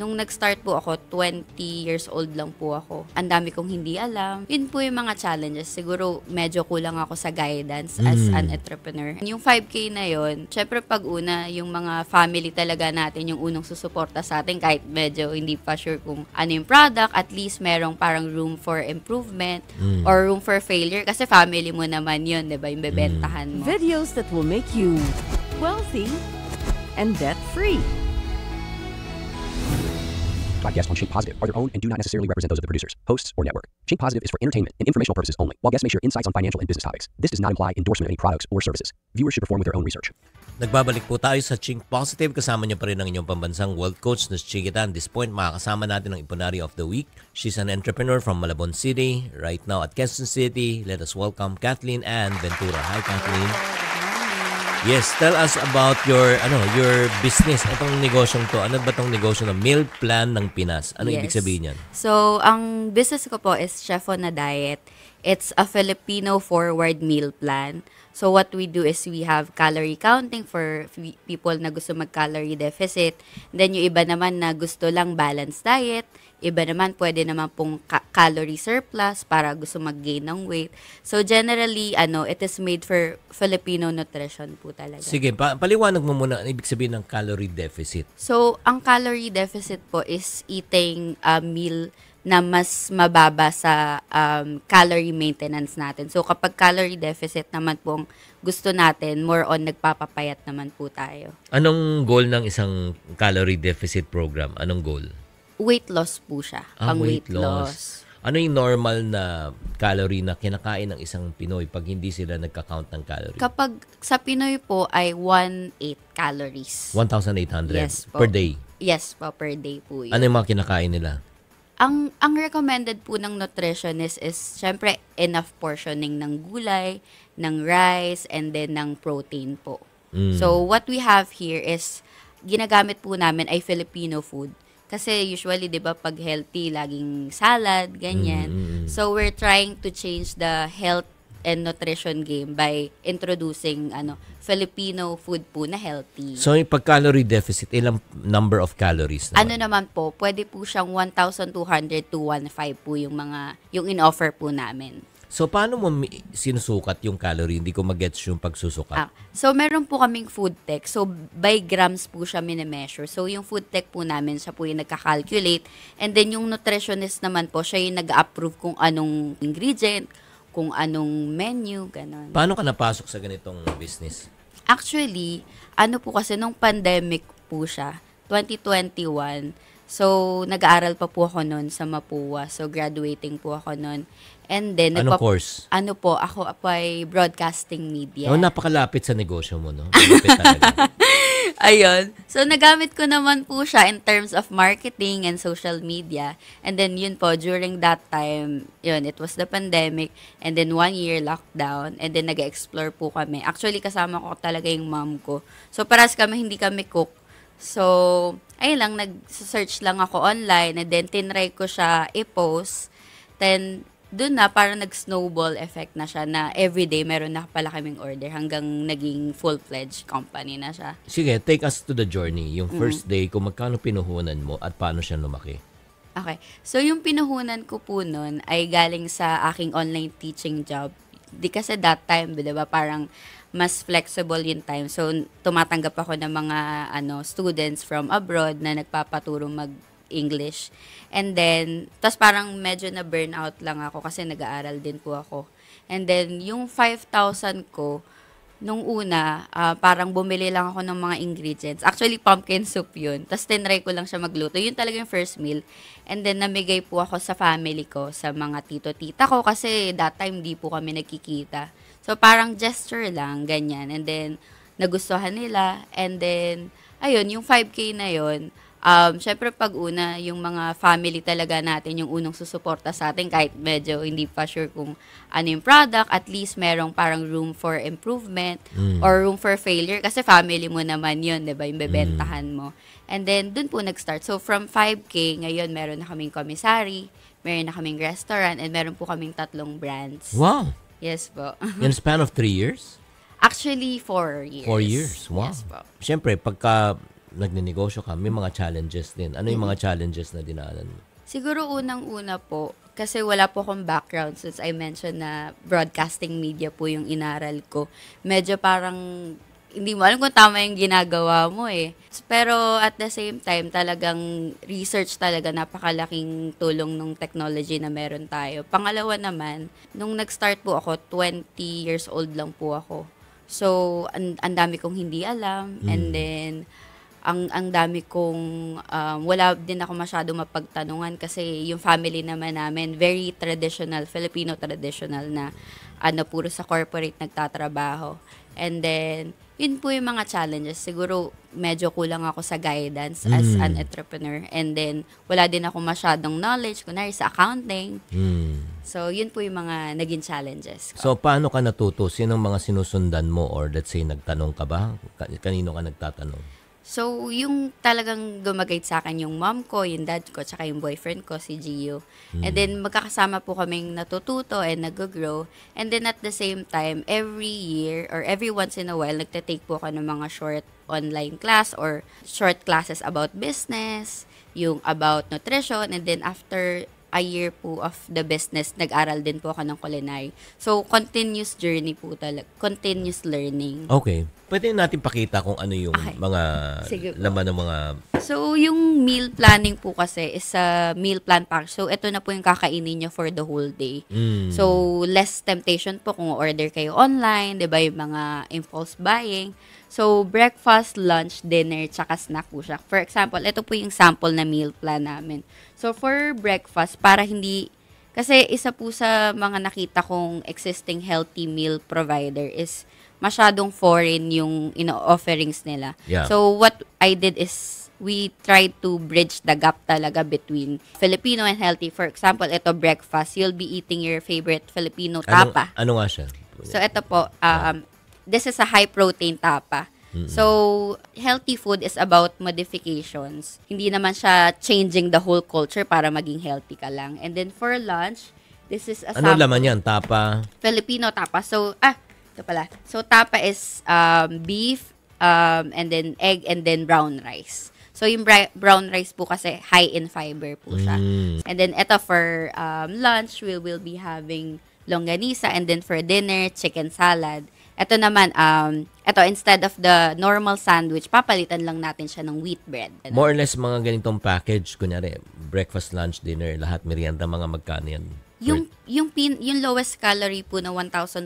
Nung nag-start po ako, 20 years old lang po ako. Ang dami kong hindi alam. Yun po yung mga challenges. Siguro medyo kulang ako sa guidance as an entrepreneur. Yung 5K na yun, syempre pag una, yung mga family talaga natin yung unang susuporta sa atin kahit medyo hindi pa sure kung ano yung product, at least merong parang room for improvement or room for failure kasi family mo naman yun, di ba? Yung bebentahan mo. Videos that will make you wealthy and debt-free. Podcasts on Think Positive are their own and do not necessarily represent those of the producers, hosts, or network. Think Positive is for entertainment and informational purposes only, while guests may share insights on financial and business topics. This does not imply endorsement of any products or services. Viewers should perform with their own research. Nagbabalik po tayo sa Think Positive. Kasama niyo pa rin ang inyong pambansang world coach na si Chikita. At this point, makakasama natin ang Iponari of the Week. She's an entrepreneur from Malabon City, right now at Quezon City. Let us welcome Kathleen Ann Ventura. Hi, Kathleen. Yes, tell us about your business. Itong negosyong to. Ano ba tong negosyo ng meal plan ng Pinas? Ano ibig sabihin yan? So, ang business ko po is Chef on a Diet. It's a Filipino forward meal plan. So, what we do is we have calorie counting for people na gusto mag-calorie deficit. Then, yung iba naman na gusto lang balanced diet. Iba naman, pwede naman pong calorie surplus para gusto mag-gain ng weight. So, generally, it is made for Filipino nutrition po talaga. Sige, paliwanag mo muna ang ibig sabihin ng calorie deficit. So, ang calorie deficit po is eating a meal na mas mababa sa calorie maintenance natin. So, kapag calorie deficit naman pong gusto natin, more on nagpapapayat naman po tayo. Anong goal ng isang calorie deficit program? Anong goal? Weight loss po siya. Pang weight loss. Ano yung normal na calorie na kinakain ng isang Pinoy pag hindi sila nagka-count ng calorie? Kapag sa Pinoy po ay 1,800 calories. 1,800 Yes po. per day? Yes po, per day po yun. Ano yung mga kinakain nila? Ang recommended po ng nutritionist is syempre enough portioning ng gulay, ng rice, and then ng protein po. So what we have here is ginagamit po namin ay Filipino food. Kasi usually, di ba, pag healthy, laging salad, ganyan. So, we're trying to change the health and nutrition game by introducing Filipino food po na healthy. So, yung pag-calorie deficit, ilang number of calories naman? Ano naman po, pwede po siyang 1,200 to 1,500 po yung in-offer po namin. So, paano mo sinusukat yung calorie? Hindi ko mag-gets yung pagsusukat. So, meron po kaming food tech. So, by grams po siya mini-measure. So, yung food tech po namin, siya po yung nagka-calculate. And then, yung nutritionist naman po, siya yung nag-approve kung anong ingredient, kung anong menu, gano'n. Paano ka napasok sa ganitong business? Actually, po kasi nung pandemic po siya, 2021, so, nag-aaral pa po ako noon sa Mapua. So, graduating po ako noon. And then, anong course? Ako ay broadcasting media. Napakalapit sa negosyo mo, no? Malapit talaga. Ayun. So, nagamit ko naman po siya in terms of marketing and social media. And then, yun po, during that time, it was the pandemic. And then, 1 year lockdown. And then, nag-explore po kami. Actually, kasama ko talaga yung mom ko. So, paras kami, hindi kami cook. So, ayun lang, nag-search lang ako online. And then, tinry ko siya i-post. Then, doon na parang nag-snowball effect na siya na everyday meron na pala kaming order hanggang naging full-fledged company na siya. Sige, take us to the journey. Yung first day, kung magkano pinuhunan mo at paano siya lumaki? Okay. So, yung pinuhunan ko po nun ay galing sa aking online teaching job. Di kasi that time, di ba, parang mas flexible yung time. So, tumatanggap ako ng mga students from abroad na nagpapaturo English. And then, tas parang medyo na burnout lang ako kasi nag-aaral din po ako. And then, yung 5,000 ko, nung una, parang bumili lang ako ng mga ingredients. Actually, pumpkin soup yun. Tas tinry ko lang siya magluto. Yun talaga yung first meal. And then, namigay po ako sa family ko, sa mga tito-tita ko kasi that time di po kami nagkikita. So, parang gesture lang, ganyan. And then, nagustuhan nila. And then, ayun, yung 5K na yun, syempre pag una, yung mga family talaga natin yung unang susuporta sa atin kahit medyo hindi pa sure kung ano yung product, at least merong parang room for improvement or room for failure kasi family mo naman yun, di ba, yung bebentahan mo. And then, dun po nag-start. So, from 5K, ngayon meron na kaming commissary, meron na kaming restaurant, and meron po kaming 3 brands. Wow! Yes po. In a span of 3 years? Actually, 4 years. 4 years, wow. Yes po. Siyempre, pagka nagninegosyo ka, may mga challenges din. Ano yung mga challenges na dinaanan mo? Siguro unang-una po, kasi wala po akong background since I mentioned na broadcasting media po yung inaral ko. Medyo parang hindi mo alam kung tama yung ginagawa mo eh. Pero at the same time, talagang research talaga napakalaking tulong ng technology na meron tayo. Pangalawa naman, nung nag-start po ako, 20 years old lang po ako. So, ang dami kong hindi alam and then ang dami kong wala din ako masyado mapagtanungan kasi yung family naman namin very traditional, Filipino traditional na puro sa corporate nagtatrabaho. And then yun po yung mga challenges. Siguro medyo kulang ako sa guidance as an entrepreneur. And then wala din ako masyadong knowledge kunwari sa accounting. So yun po yung mga naging challenges ko. So, paano ka natuto? Sinong mga sinusundan mo or let's say, nagtanong ka ba? Kanino ka nagtatanong? So, yung talagang gumagayad sa akin yung mom ko, yung dad ko, tsaka yung boyfriend ko, si Gio. And then, magkakasama po kaming natututo and nag-grow. And then, at the same time, every year or every once in a while, nagtatake po ako ng mga short online class or short classes about business, yung about nutrition, and then after a year po of the business, nag-aral din po ako ng culinary. So, continuous journey po talaga. Continuous learning. Okay. Pwede natin pakita kung ano yung Okay. mga Sige po. laman ng mga... So, yung meal planning po kasi is a meal plan pack. So, ito na po yung kakainin nyo for the whole day. So, less temptation po kung order kayo online, di ba, yung mga impulse buying. So, breakfast, lunch, dinner, tsaka snack po siya. For example, ito po yung sample na meal plan namin. So, for breakfast, para hindi... Kasi isa po sa mga nakita kong existing healthy meal provider is masyadong foreign yung offerings nila. Yeah. So, what I did is we tried to bridge the gap talaga between Filipino and healthy. For example, ito breakfast, you'll be eating your favorite Filipino tapa. Ano nga siya? So, ito po, this is a high-protein tapa. So, healthy food is about modifications. Hindi naman siya changing the whole culture para maging healthy ka lang. And then, for lunch, this is a Ano laman yan? Tapa? Filipino tapa. So, ito pala. So, tapa is beef, and then egg, and then brown rice. So, yung brown rice po kasi high in fiber po siya. And then, ito for lunch, we will be having longganisa. And then, for dinner, chicken salad. Ito naman, ito, instead of the normal sandwich, papalitan lang natin siya ng wheat bread. More or less mga ganitong package, kunyari, breakfast, lunch, dinner, lahat merienda, mga magkano yan? Yung lowest calorie po na 1,200,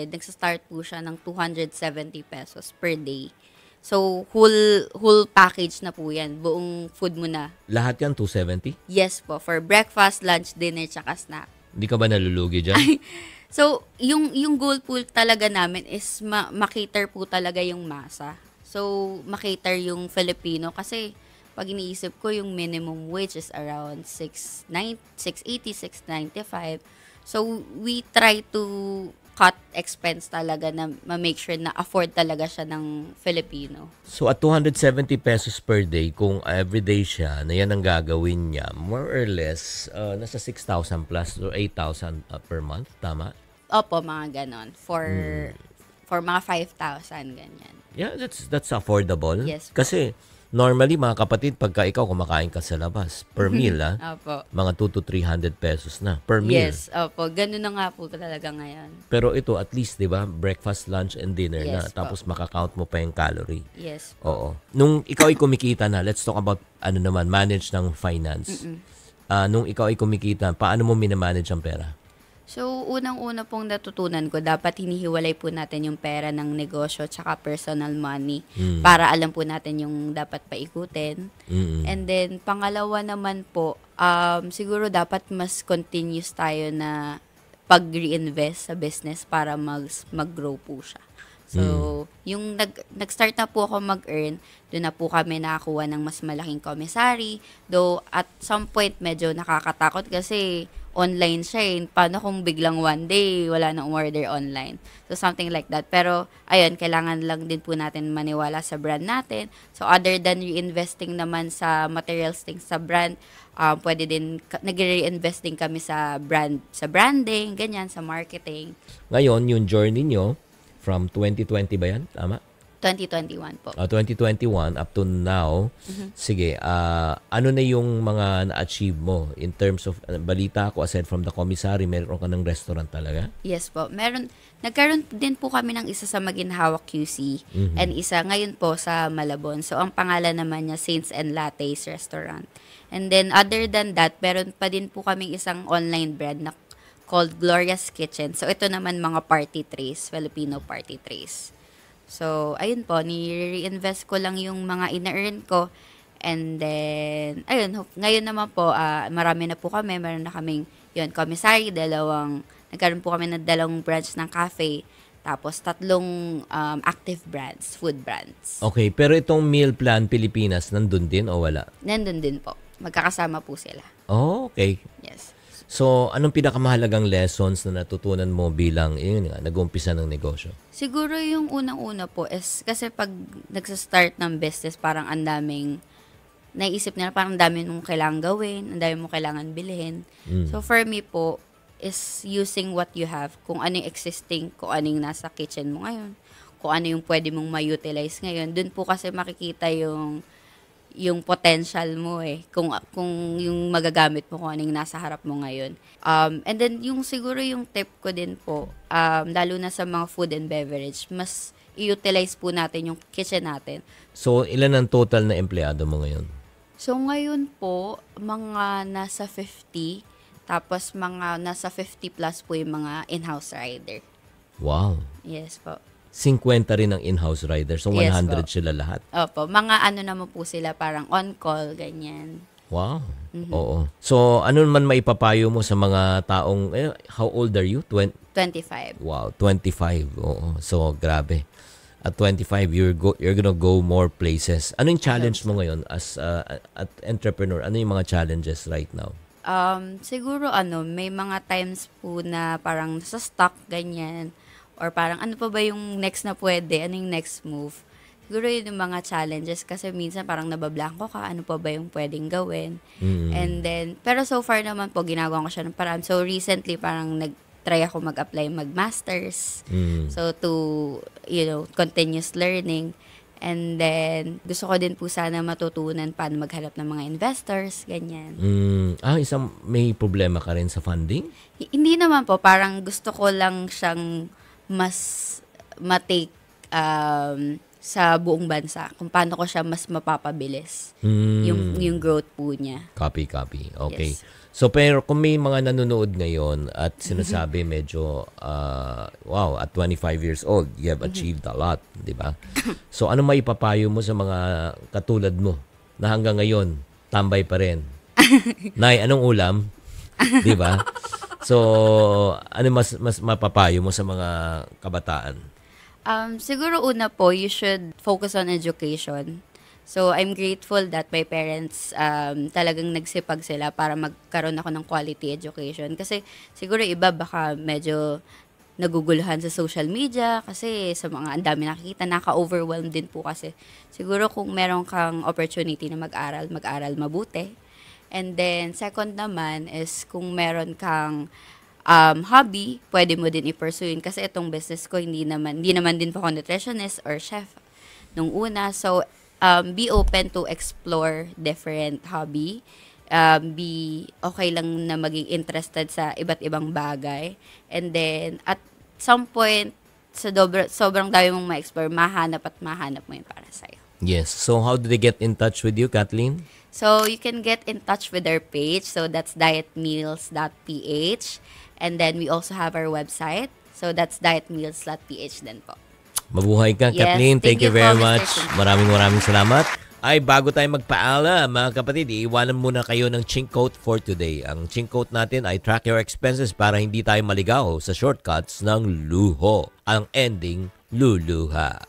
nagsa-start po siya ng 270 pesos per day. So, whole package na po yan. Buong food mo na. Lahat yan, 270? Yes po, for breakfast, lunch, dinner, tsaka snack. Hindi ka ba nalulugi dyan? So, yung goal po talaga namin is makater po talaga yung masa. So, makater yung Filipino kasi pag iniisip ko yung minimum wage is around 680, 695. So, we try to cut expense talaga na ma-make sure na afford talaga siya ng Filipino. So, at 270 pesos per day, kung everyday siya, na yan ang gagawin niya, more or less, nasa 6,000 plus or 8,000 per month, tama? Opo, mga ganon. For mga 5,000, ganyan. Yeah, that's affordable. Yes. Kasi, normally, mga kapatid, pagka ikaw kumakain ka sa labas, per meal, Opo. mga 2 to 300 pesos na per meal. Yes, opo. Ganun na nga po talaga ngayon. Pero ito, at least, di ba, breakfast, lunch, and dinner na. Yes, Tapos makakount mo pa yung calorie. Yes. Oo. Nung ikaw ay kumikita na, let's talk about, manage ng finance. Nung ikaw ay kumikita, paano mo minamanage ang pera? So, unang-una pong natutunan ko, dapat hinihiwalay po natin yung pera ng negosyo tsaka personal money para alam po natin yung dapat paikutin. And then, pangalawa naman po, siguro dapat mas continuous tayo na pag-reinvest sa business para mag-grow po siya. So, yung nag-start na po ako mag-earn, doon na po kami nakakuha ng mas malaking commissary. Though, at some point, medyo nakakatakot kasi online siya eh. Paano kung biglang one day, wala na umorder online? So, something like that. Pero, ayun, kailangan lang din po natin maniwala sa brand natin. So, other than reinvesting naman sa materials things sa brand, pwede din, nag-reinvest din kami sa branding, ganyan, sa marketing. Ngayon, yung journey nyo, from 2020 ba yan? Tama? 2021 po. 2021 up to now. Sige, ano na yung mga na-achieve mo in terms of, balita ko, aside from the commissary, meron ka ng restaurant talaga? Yes po. Nagkaroon din po kami ng isa sa Maginhawa QC and isa ngayon po sa Malabon. So, ang pangalan naman niya, Saints and Lattes Restaurant. And then, other than that, meron pa din po kaming isang online brand na called Gloria's Kitchen. So, ito naman mga party trays, Filipino party trays. So, ayun po, ni-reinvest ko lang yung mga ina-earn ko. And then, ayun, ngayon naman po, marami na po kami. Meron na kaming, commissary, nagkaroon po kami ng 2 branch ng cafe. Tapos, 3 active brands, food brands. Okay, pero itong meal plan Pilipinas, nandun din o wala? Nandun din po. Magkakasama po sila. Oh, okay. Yes. So, anong pinakamahalagang lessons na natutunan mo bilang nag-uumpisa ng negosyo? Siguro yung unang-una po is kasi pag nagsa-start ng business, parang ang daming naisip nila, parang dami mong kailangan gawin, ang dami mong kailangan bilhin. So, for me po, is using what you have. Kung ano yung existing, kung ano yung nasa kitchen mo ngayon, kung ano yung pwede mong ma-utilize ngayon. Doon po kasi makikita yung potential mo kung yung magagamit mo, kung anong nasa harap mo ngayon. And then yung siguro yung tip ko din po, lalo na sa mga food and beverage, mas i-utilize po natin yung kitchen natin. So, ilan ang total na empleyado mo ngayon? So ngayon po, mga nasa 50, tapos mga nasa 50 plus po yung mga in-house rider. Wow. Yes po. 50 rin ang in-house rider. So, 100 Yes, po. sila lahat. Opo. Mga ano naman po sila, parang on-call, ganyan. Wow. Oo. So, ano man maipapayo mo sa mga taong, how old are you? 25. Wow, 25. Oo. So, grabe. At 25, you're gonna go more places. Ano yung challenge mo ngayon as at entrepreneur? Ano yung mga challenges right now? Siguro may mga times po na parang nasa stuck, ganyan. Or parang ano pa ba yung next na pwede? Ano yung next move? Siguro yun yung mga challenges kasi minsan parang nabablanko ka, ano pa ba yung pwedeng gawin? And then, pero so far naman po, ginagawa ko siya ng paraan. So recently, parang nag-try ako mag-apply mag-masters. So to, continuous learning. And then, gusto ko din po sana matutunan paano maghanap ng mga investors, ganyan. Isang may problema ka rin sa funding? Hindi naman po, parang gusto ko lang siyang mas matake sa buong bansa, kung paano ko siya mas mapapabilis yung growth po niya. Copy. Okay. Yes. So, pero kung may mga nanonood ngayon at sinasabi medyo, wow, at 25 years old, you have achieved a lot, di ba? So, ano maipapayo mo sa mga katulad mo na hanggang ngayon, tambay pa rin? Nay, anong ulam? Di ba? So, ano mas mapapayo mo sa mga kabataan? Siguro una po, you should focus on education. So, I'm grateful that my parents talagang nagsipag sila para magkaroon ako ng quality education. Kasi siguro iba baka medyo naguguluhan sa social media kasi sa mga ang dami nakikita, naka-overwhelm din po kasi. Siguro kung meron kang opportunity na mag-aral mabuti. And then, second naman is kung meron kang hobby, pwede mo din i-pursuein. Kasi itong business ko, hindi naman din po ako nutritionist or chef nung una. So, be open to explore different hobby. Be okay lang na maging interested sa iba't ibang bagay. And then, at some point, sa sobrang dami mong ma-explore, mahanap mo yun para sa'yo. Yes. So, how do they get in touch with you, Kathleen? So, you can get in touch with our page. So, that's dietmeals.ph. And then, we also have our website. So, that's dietmeals.ph din po. Mabuhay ka, Yes, Kathleen. Thank you po, very Mr. much. Chin. Maraming salamat. Ay, bago tayo magpaalam, mga kapatid, iiwanan muna kayo ng Chink Code for today. Ang Chink Code natin ay track your expenses para hindi tayo maligaw sa shortcuts ng luho. Ang ending, luluha.